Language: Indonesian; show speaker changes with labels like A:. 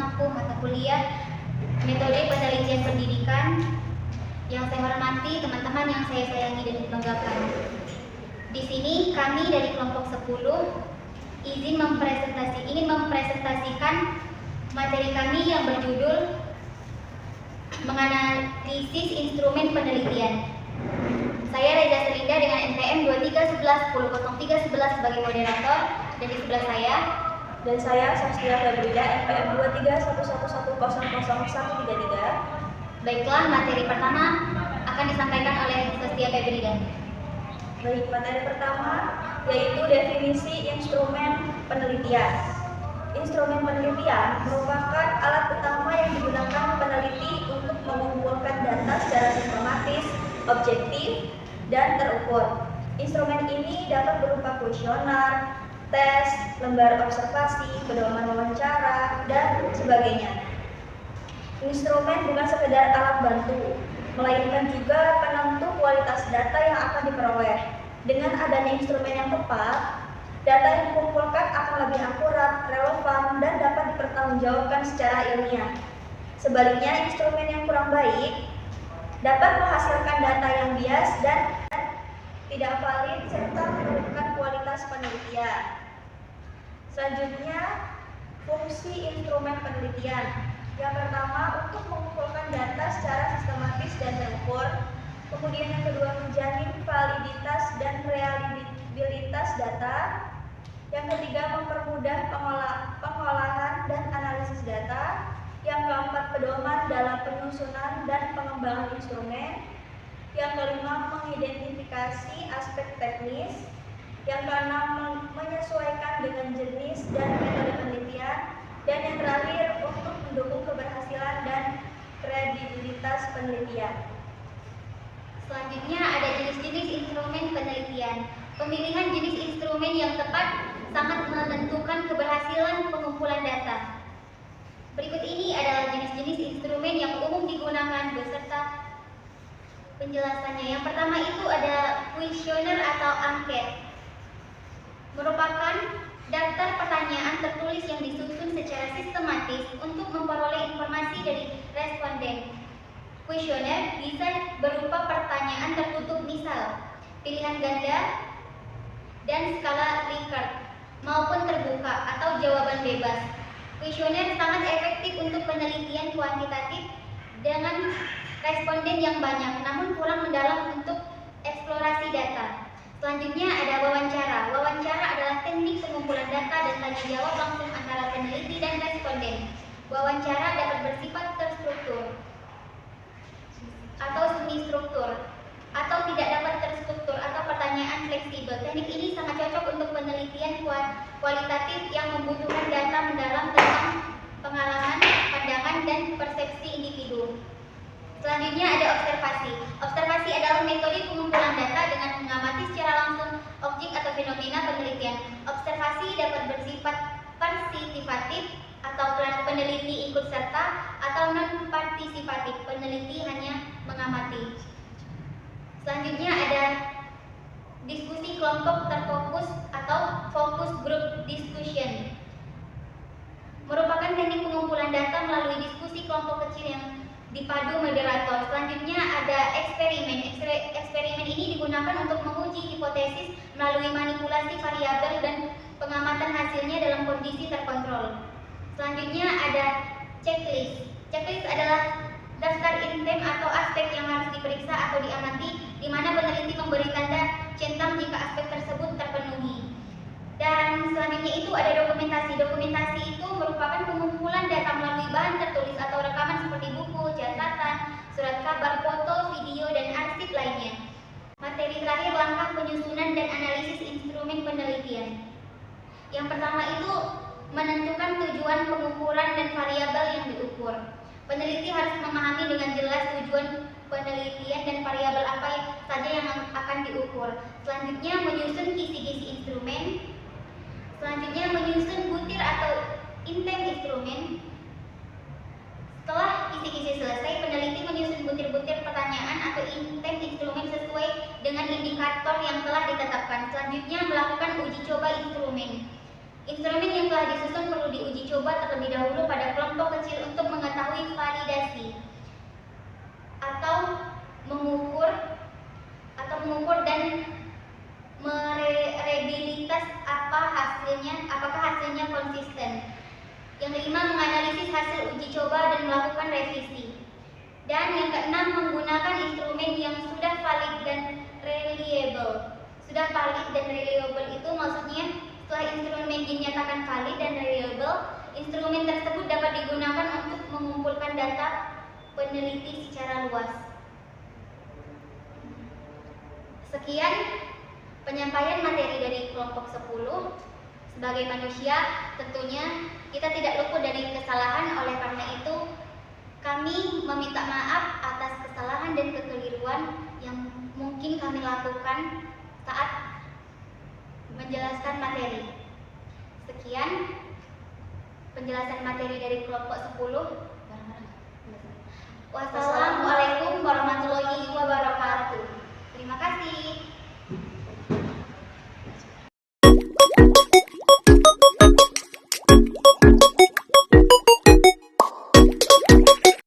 A: menempuh mata kuliah metode penelitian pendidikan. Yang saya hormati teman-teman yang saya sayangi dan banggakan. Di sini kami dari kelompok 10 ingin mempresentasikan materi kami yang berjudul menganalisis instrumen penelitian. Saya Reza Selinda dengan NPM 2311100311 sebagai moderator, dan di sebelah saya.
B: Dan saya Saskia Febrida, NPM 2311000133.
A: Baiklah, materi pertama akan disampaikan oleh Saskia Febrida.
B: Baik, materi pertama yaitu definisi instrumen penelitian. Instrumen penelitian merupakan alat utama yang digunakan peneliti untuk mengumpulkan data secara sistematis, objektif, dan terukur. Instrumen ini dapat berupa kuesioner, tes, lembar observasi, pedoman wawancara, dan sebagainya. Instrumen bukan sekedar alat bantu, melainkan juga penentu kualitas data yang akan diperoleh. Dengan adanya instrumen yang tepat, data yang dikumpulkan akan lebih akurat, relevan, dan dapat dipertanggungjawabkan secara ilmiah. Sebaliknya, instrumen yang kurang baik dapat menghasilkan data yang bias dan tidak valid serta menurunkan kualitas penelitian. Selanjutnya, fungsi instrumen penelitian. Yang pertama, untuk mengumpulkan data secara sistematis dan terukur. Kemudian yang kedua, menjamin validitas dan reliabilitas data. Yang ketiga, mempermudah pengolahan dan analisis data. Yang keempat, pedoman dalam penyusunan dan pengembangan instrumen. Yang kelima, mengidentifikasi aspek teknis. Yang keenam, menyesuaikan dengan jenis dan metode penelitian. Dan yang terakhir, untuk mendukung keberhasilan dan kredibilitas penelitian.
A: Selanjutnya ada jenis-jenis instrumen penelitian. Pemilihan jenis instrumen yang tepat sangat menentukan keberhasilan pengumpulan data. Berikut ini adalah jenis-jenis instrumen yang umum digunakan beserta penjelasannya. Yang pertama itu ada kuesioner atau angket. Merupakan daftar pertanyaan tertulis yang disusun secara sistematis untuk memperoleh informasi dari responden. Kuesioner bisa berupa pertanyaan tertutup, misal pilihan ganda dan skala Likert, maupun terbuka atau jawaban bebas. Kuesioner sangat efektif untuk penelitian kuantitatif dengan responden yang banyak, namun kurang mendalam untuk eksplorasi data. Selanjutnya ada wawancara. Wawancara adalah teknik pengumpulan data dan tanya jawab langsung antara peneliti dan responden. Wawancara dapat bersifat terstruktur atau semi struktur, atau tidak dapat terstruktur atau pertanyaan fleksibel. Teknik ini sangat cocok untuk penelitian kualitatif yang membutuhkan data mendalam tentang pengalaman, pandangan, dan persepsi individu. Selanjutnya ada observasi. Observasi adalah metode pengumpulan data dengan mengamati secara langsung objek atau fenomena penelitian. Observasi dapat bersifat partisipatif atau peneliti ikut serta, atau non-partisipatif, peneliti hanya mengamati. Selanjutnya ada diskusi kelompok terfokus atau focus group discussion. Merupakan teknik pengumpulan data melalui diskusi kelompok kecil yang dipadu moderator. Selanjutnya ada eksperimen. Eksperimen ini digunakan untuk menguji hipotesis melalui manipulasi variabel dan pengamatan hasilnya dalam kondisi terkontrol. Selanjutnya ada checklist. Checklist adalah daftar item atau aspek yang harus diperiksa atau diamati, di mana peneliti memberi tanda centang jika aspek tersebut terpenuhi. Dan selanjutnya itu ada dokumentasi. Dokumentasi itu merupakan pengumpulan data melalui bahan tertulis atau rekaman seperti buku, catatan, surat kabar, foto, video, dan arsip lainnya. Materi terakhir, langkah penyusunan dan analisis instrumen penelitian. Yang pertama itu menentukan tujuan pengukuran dan variabel yang diukur. Peneliti harus memahami dengan jelas tujuan penelitian dan variabel apa saja yang akan diukur. Selanjutnya menyusun kisi-kisi instrumen. Selanjutnya menyusun butir atau item instrumen. Setelah kisi-kisi selesai, peneliti menyusun butir-butir pertanyaan atau item instrumen sesuai dengan indikator yang telah ditetapkan. Selanjutnya melakukan uji coba instrumen. Instrumen yang telah disusun perlu diuji coba terlebih dahulu pada kelompok kecil hasil uji coba dan melakukan revisi. Dan yang keenam, menggunakan instrumen yang sudah valid dan reliable. Sudah valid dan reliable itu maksudnya setelah instrumen dinyatakan valid dan reliable, instrumen tersebut dapat digunakan untuk mengumpulkan data peneliti secara luas. Sekian penyampaian materi dari kelompok 10. Sebagai manusia, tentunya kita tidak luput dari kesalahan. Oleh karena itu, kami meminta maaf atas kesalahan dan kekeliruan yang mungkin kami lakukan saat menjelaskan materi. Sekian penjelasan materi dari kelompok 10. Wassalamualaikum